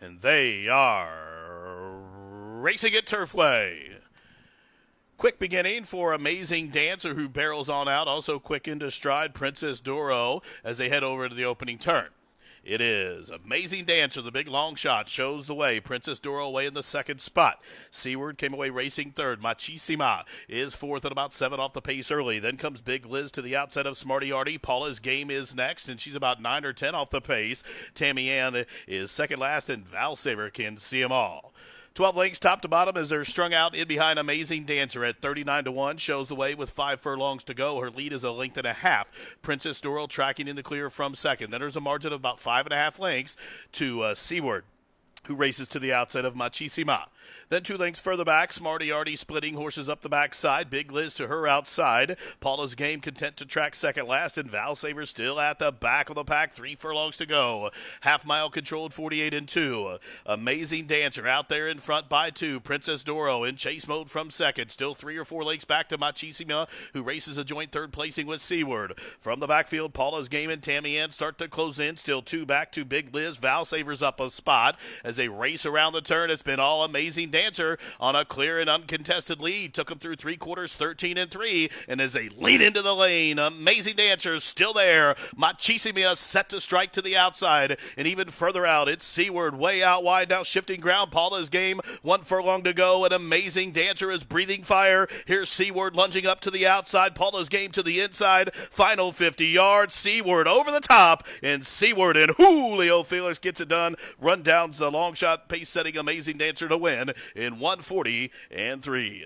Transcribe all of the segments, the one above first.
and they are racing at Turfway. Quick beginning for Amazing Dancer, who barrels on out. Also quick into stride, Princess Doro, as they head over to the opening turn. It is Amazing Dancer, the big long shot, shows the way. Princess Doro away in the second spot. Seaward came away racing third. Machisima is fourth at about 7 off the pace early. Then comes Big Liz to the outside of Smarty Artie. Paula's Game is next, and she's about 9 or 10 off the pace. Tammy Ann is second last, and Val Saver can see them all. 12 lengths top to bottom as they're strung out in behind Amazing Dancer at 39-1. Shows the way with 5 furlongs to go. Her lead is a length and a half. Princess Doro tracking in the clear from second. Then there's a margin of about 5.5 lengths to Seaward, who races to the outside of Machisima. Then 2 lengths further back, Smarty Artie splitting horses up the backside. Big Liz to her outside. Paula's Game content to track second last, and Val Saver still at the back of the pack. 3 furlongs to go. Half mile controlled 48-2. Amazing Dancer out there in front by 2. Princess Doro in chase mode from second. Still 3 or 4 lengths back to Machisima, who races a joint third placing with Seaward. From the backfield, Paula's Game and Tammy Ann start to close in. Still 2 back to Big Liz. Val Saver's up a spot as they race around the turn. It's been all Amazing Dancer on a clear and uncontested lead. Took them through 3 quarters, 13-3, and as they lead into the lane, Amazing Dancer still there. Machisima set to strike to the outside, and even further out, it's Seaward way out wide now, shifting ground. Paula's Game, 1 furlong to go, and Amazing Dancer is breathing fire. Here's Seaward lunging up to the outside. Paula's Game to the inside. Final 50 yards. Seaward over the top, and Seaward and Julio Felix gets it done. Run down the long shot, pace setting Amazing Dancer to win in 140-3.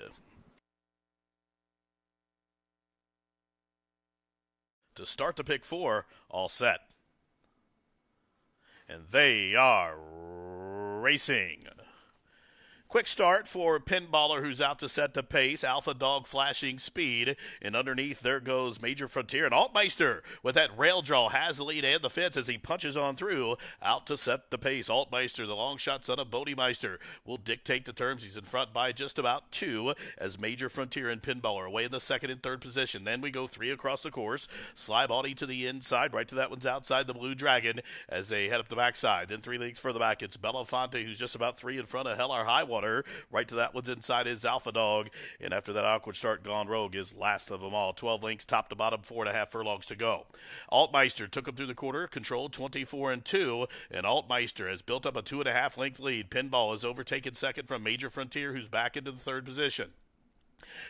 To start the pick 4, all set. And they are racing. Quick start for Pinballer, who's out to set the pace. Alpha Dog flashing speed. And underneath, there goes Major Frontier. And Altmeister, with that rail draw, has the lead and the fence as he punches on through. Out to set the pace. Altmeister, the long shot son of Bodemeister, will dictate the terms. He's in front by just about 2 as Major Frontier and Pinballer away in the second and third position. Then we go 3 across the course. Sly Body to the inside. Right to that one's outside the Blue Dragon as they head up the backside. Then 3 lengths further back, it's Belafonte, who's just about 3 in front of Hell or High Water. Right to that one's inside is Alpha Dog. And after that awkward start, Gone Rogue is last of them all. 12 lengths top to bottom, 4.5 furlongs to go. Altmeister took him through the quarter, controlled 24-2. And Altmeister has built up a 2.5 length lead. Pinball is overtaken second from Major Frontier, who's back into the third position.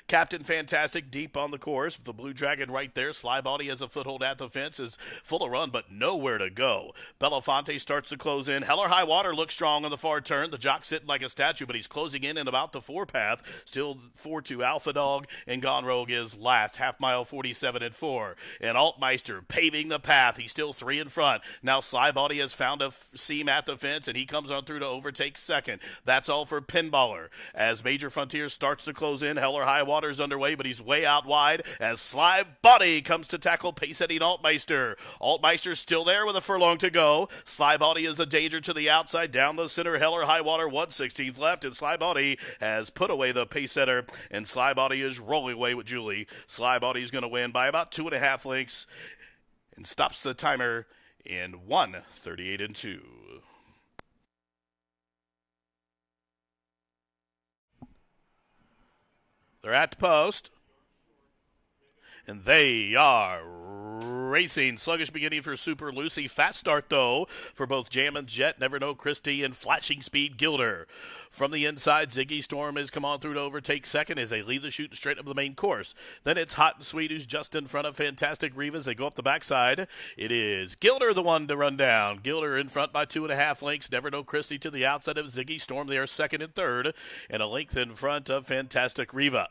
Captain Fantastic deep on the course. The Blue Dragon right there. Sly Body has a foothold at the fence. Is full of run, but nowhere to go. Belafonte starts to close in. Hell or High Water looks strong on the far turn. The jock sitting like a statue, but he's closing in and about the 4 path. Still 4-2 Alpha Dog, and Gone Rogue is last. Half mile 47-4. And Altmeister paving the path. He's still 3 in front. Now Sly Body has found a seam at the fence, and he comes on through to overtake second. That's all for Pinballer. As Major Frontier starts to close in, Hell or High Water's underway, but he's way out wide as Sly Body comes to tackle pace-setting Altmeister. Altmeister's still there with a furlong to go. Sly Body is a danger to the outside. Down the center, Hell or High Water, 1/16 left, and Sly Body has put away the pace-setter, and Sly Body is rolling away with Julie. Sly Body's going to win by about 2.5 lengths and stops the timer in 1:38-2. They're at the post, and they are racing. Sluggish beginning for Super Lucy. Fast start, though, for both Jammin' Jet, Never Know Christie, and Flashing Speed Gilder. From the inside, Ziggy Storm has come on through to overtake second as they leave the chute straight up the main course. Then it's Hot and Sweet, who's just in front of Fantastic Riva as they go up the backside. It is Gilder the one to run down. Gilder in front by 2.5 lengths. Never Know Christie to the outside of Ziggy Storm. They are second and third, and a length in front of Fantastic Riva.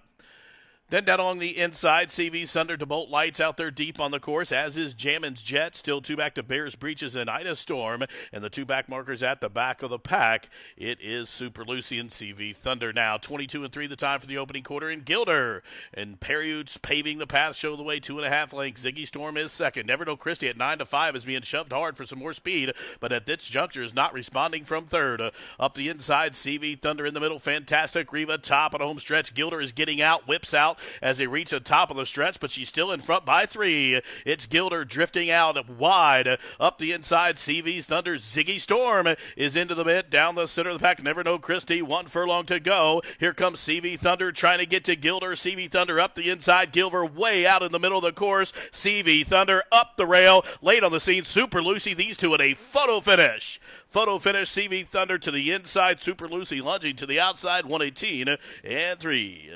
Then down along the inside, CV Sunder to Bolt Lights out there deep on the course, as is Jammin's Jet. Still 2 back to Bears Breaches and Ida Storm. And the 2 back markers at the back of the pack. It is Super Lucy and CV Thunder now. 22-3 the time for the opening quarter. And Gilder and Periuts paving the path, show the way 2.5 lengths. Ziggy Storm is second. Never Know Christie at 9-5 is being shoved hard for some more speed, but at this juncture is not responding from third. Up the inside, CV Thunder in the middle. Fantastic Riva top on a home stretch. Gilder is getting out, whips out. out as they reach the top of the stretch, but she's still in front by 3. It's Gilder drifting out wide. Up the inside, CV's Thunder. Ziggy Storm is into the mid. Down the center of the pack, Never Know Christie. 1 furlong to go. Here comes CV Thunder trying to get to Gilder. CV Thunder up the inside. Gilder way out in the middle of the course. CV Thunder up the rail. Late on the scene, Super Lucy. These two in a photo finish. Photo finish, CV Thunder to the inside. Super Lucy lunging to the outside. 118 and 3.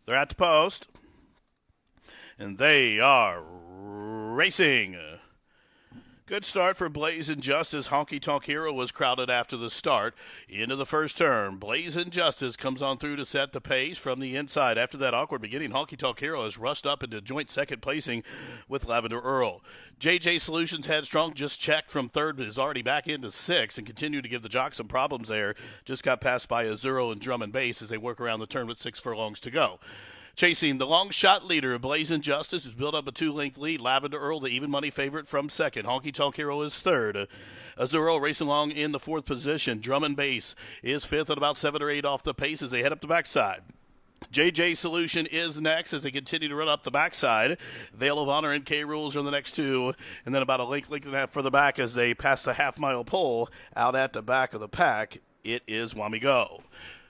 They're at the post. And they are racing. Good start for Blazing Justice. Honky Tonk Hero was crowded after the start. Into the first turn. Blazing Justice comes on through to set the pace from the inside. After that awkward beginning, Honky Tonk Hero has rushed up into joint second placing with Lavender Earl. JJ Solutions Headstrong just checked from third, but is already back into 6 and continued to give the jock some problems there. Just got passed by Azuro and Drum and Bass as they work around the turn with 6 furlongs to go. Chasing the long shot leader, Blazing Justice, who's built up a 2-length lead. Lavender Earl, the even money favorite, from second. Honky Tonk Hero is third. Azuro racing along in the 4th position. Drum and Bass is 5th at about 7 or 8 off the pace as they head up the backside. JJ Solution is next as they continue to run up the backside. Veil of Honor and K-Rules are the next 2. And then about a length and a half further back as they pass the half-mile pole out at the back of the pack. It is Wamigo.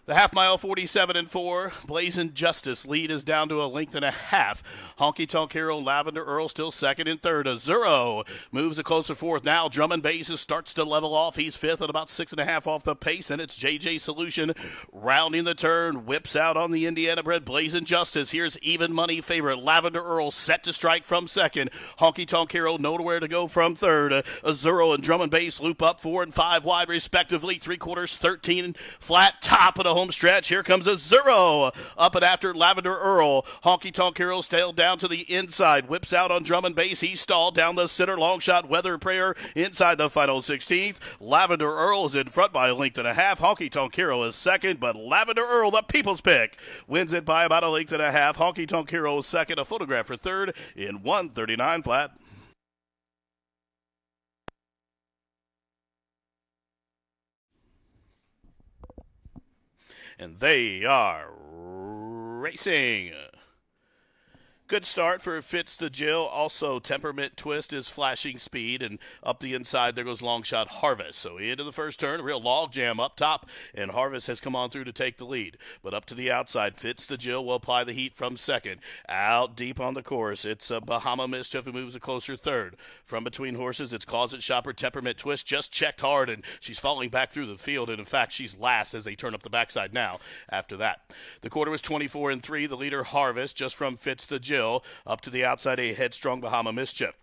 The half mile, 47 and 4. Blazing Justice lead is down to a length and a half. Honky Tonk Hero, Lavender Earl still second and third. Azuro moves a closer 4th. Now Drum and Bass starts to level off. He's 5th at about 6.5 off the pace, and it's JJ Solution rounding the turn. Whips out on the Indiana bred Blazing Justice. Here's even money favorite Lavender Earl set to strike from second. Honky Tonk Hero nowhere to go from third. Azuro and Drum and Bass loop up 4 and 5 wide respectively. 3/4, 13 flat, top of the home stretch. Here comes Azuro up and after Lavender Earl. Honky Tonk Hero tailed down to the inside. Whips out on Drum and Bass. He stalled down the center. Long shot Weather Prayer inside the final 16th. Lavender Earl is in front by a length and a half. Honky Tonk Hero is second, but Lavender Earl, the people's pick, wins it by about a length and a half. Honky Tonk Hero is second. A photograph for third in 1:39 flat. And they are racing. Good start for Fitz the Jill. Also, Temperament Twist is flashing speed, and up the inside there goes Long Shot Harvest. So into the first turn, a real log jam up top, and Harvest has come on through to take the lead. But up to the outside, Fitz the Jill will apply the heat from second. Out deep on the course, it's Bahama Mischief who moves a closer third. From between horses, it's Closet Shopper. Temperament Twist just checked hard, and she's falling back through the field, and in fact, she's last as they turn up the backside now after that. The quarter was 24 and 3. The leader, Harvest, just from Fitz the Jill. Up to the outside, a Headstrong Bahama Mischief.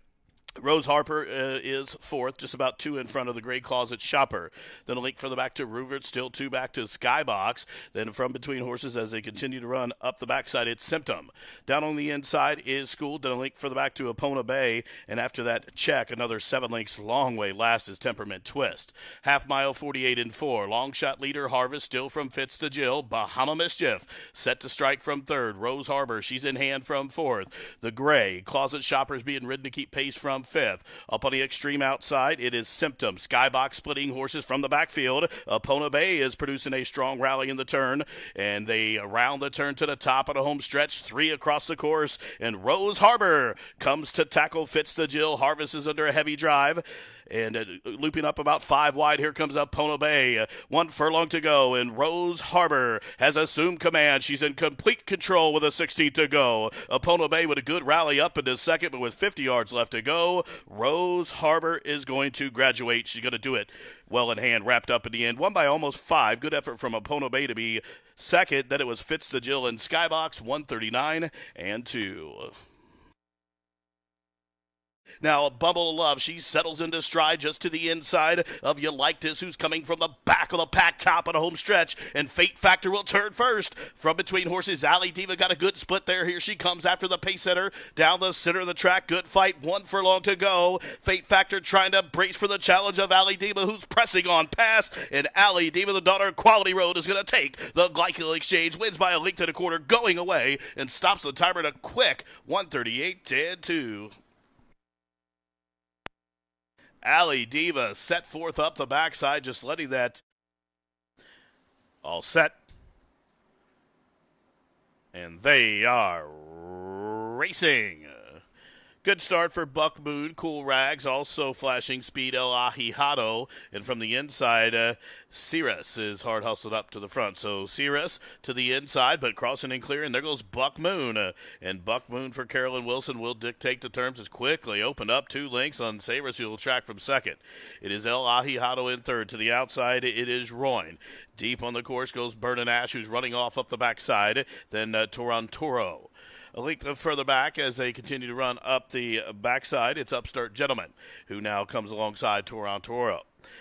Rose Harper is 4th, just about 2 in front of the Gray Closet Shopper. Then a link further back to Ruvert, still 2 back to Skybox. Then from between horses as they continue to run up the backside, it's Symptom. Down on the inside is School. Then a link further back to Epona Bay. And after that, Check, another 7 links long way last is Temperament Twist. Half mile, 48 and 4. Long shot leader, Harvest, still from Fitz the Jill. Bahama Mischief set to strike from third. Rose Harbor, she's in hand from 4th. The Gray Closet Shoppers being ridden to keep pace from 5th. Up on the extreme outside, it is Symptom. Skybox splitting horses from the backfield. Epona Bay is producing a strong rally in the turn, and they round the turn to the top of the home stretch. 3 across the course, and Rose Harbor comes to tackle Fitz the Jill. Harvest is under a heavy drive. And looping up about 5 wide, here comes Epona Bay. 1 furlong to go, and Rose Harbor has assumed command. She's in complete control with a 16th to go. Epona Bay with a good rally up into second, but with 50 yards left to go, Rose Harbor is going to graduate. She's going to do it well in hand, wrapped up in the end. Won by almost 5. Good effort from Epona Bay to be second. Then it was Fitz the Jill and Skybox, 139 and 2. Now, Bumble of Love, she settles into stride just to the inside of You Like This, who's coming from the back of the pack, top of the home stretch, and Fate Factor will turn first. From between horses, Ali Diva got a good split there. Here she comes after the pace setter down the center of the track. Good fight, 1 furlong to go. Fate Factor trying to brace for the challenge of Ali Diva, who's pressing on past, and Ali Diva, the daughter of Quality Road, is going to take the Glycol Exchange, wins by a length and a quarter going away, and stops the timer at a quick 138-2. Ali Diva set forth up the backside, just letting that all set. And they are racing. Good start for Buck Moon. Cool Rags also flashing speed. El Ahijado. And from the inside, Cirrus is hard hustled up to the front. So Cirrus to the inside, but crossing and clear. And there goes Buck Moon. And Buck Moon for Carolyn Wilson will dictate the terms as quickly opened up 2 lengths on Cirrus, who will track from second. It is El Ahijado in third. To the outside, it is Royne. Deep on the course goes Vernon Ash, who's running off up the backside. Then Torantoro. A length further back as they continue to run up the backside, it's Upstart Gentleman, who now comes alongside Torantoro.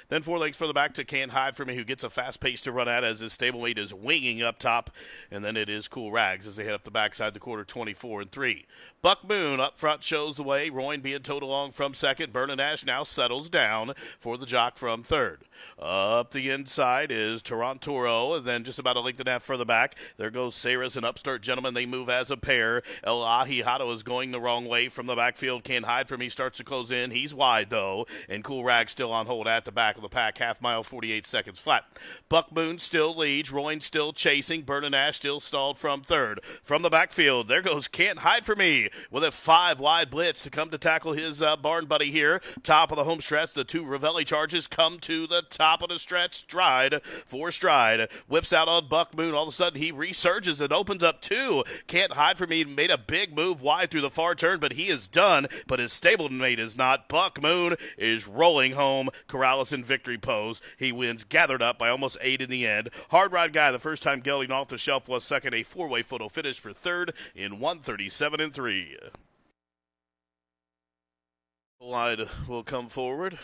Then 4 lengths further back to Can't Hide From Me, who gets a fast pace to run at as his stablemate is winging up top. And then it is Cool Rags as they head up the backside, the quarter 24 and 3. Buck Moon up front shows the way. Royne being towed along from second. Vernon Ash now settles down for the jock from third. Up the inside is Torantoro, and then just about a length and a half further back, there goes Cirrus and Upstart Gentleman. They move as a pair. El Ahijado is going the wrong way from the backfield. Can't Hide From Me starts to close in. He's wide, though, and Cool Rag still on hold at the back of the pack. Half mile, 48 seconds flat. Buck Moon still leads. Royne still chasing. Vernon Ash still stalled from third. From the backfield, there goes Can't Hide From Me with a 5-wide blitz to come to tackle his barn buddy here. Top of the home stretch, the 2 Ravelli charges come to the top of the stretch. Stride for stride. Whips out on Buck Moon. All of a sudden, he resurges and opens up 2. Can't Hide From Me made a big move wide through the far turn, but he is done. But his stablemate is not. Buck Moon is rolling home. Corrales in victory pose. He wins, gathered up by almost 8 in the end. Hard Rod Guy, the first time gelding off the shelf, was second. A 4-way photo finish for third in 1:37 and 3. Line will come forward.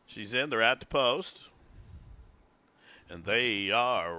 She's in. They're at the post. And they are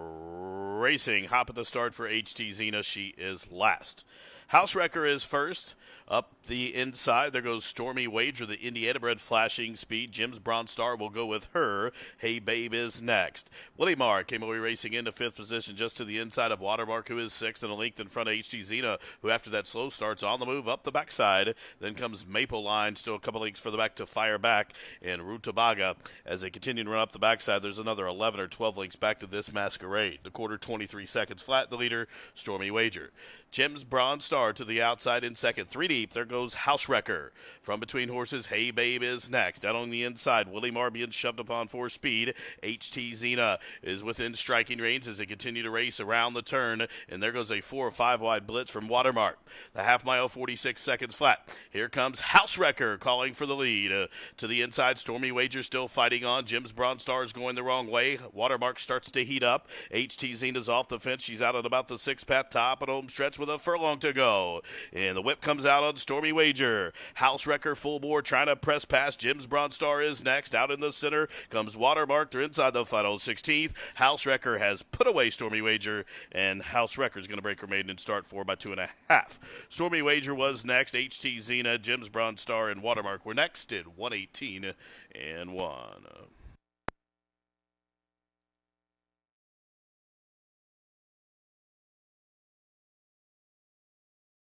racing. Hop at the start for HT Zena. She is last. House Wrecker is first. Up the inside, there goes Stormy Wager, the Indiana-bred flashing speed. Jim's Bronze Star will go with her. Hey Babe is next. Willie Marr came away racing into 5th position just to the inside of Watermark, who is 6th, and a length in front of HT Zena, who after that slow starts on the move up the backside. Then comes Maple Line, still a couple lengths further back to Fire Back, and Rutabaga. As they continue to run up the backside, there's another 11 or 12 lengths back to this Masquerade. The quarter 23 seconds flat, the leader, Stormy Wager. Jim's Bronze Star to the outside in second. 3 deep, there goes House Wrecker. From between horses, Hey Babe is next. Out on the inside, Willie Marr being shoved upon 4 speed. HT Zena is within striking range as they continue to race around the turn. And there goes a 4 or 5 wide blitz from Watermark. The half mile, 46 seconds flat. Here comes House Wrecker calling for the lead. To the inside, Stormy Wager still fighting on. Jim's Bronze Star is going the wrong way. Watermark starts to heat up. HT Zena's off the fence. She's out at about the 6th path, top of the home stretch with a furlong to go. And the whip comes out on Stormy Wager. House Wrecker full bore trying to press past. Jim's Bronze Star is next. Out in the center comes Watermark. They're inside the final 16th. House Wrecker has put away Stormy Wager, and House Wrecker is going to break her maiden and start 4 by 2.5. Stormy Wager was next. HT Zena, Jim's Bronze Star, and Watermark were next in 1:18 and 1.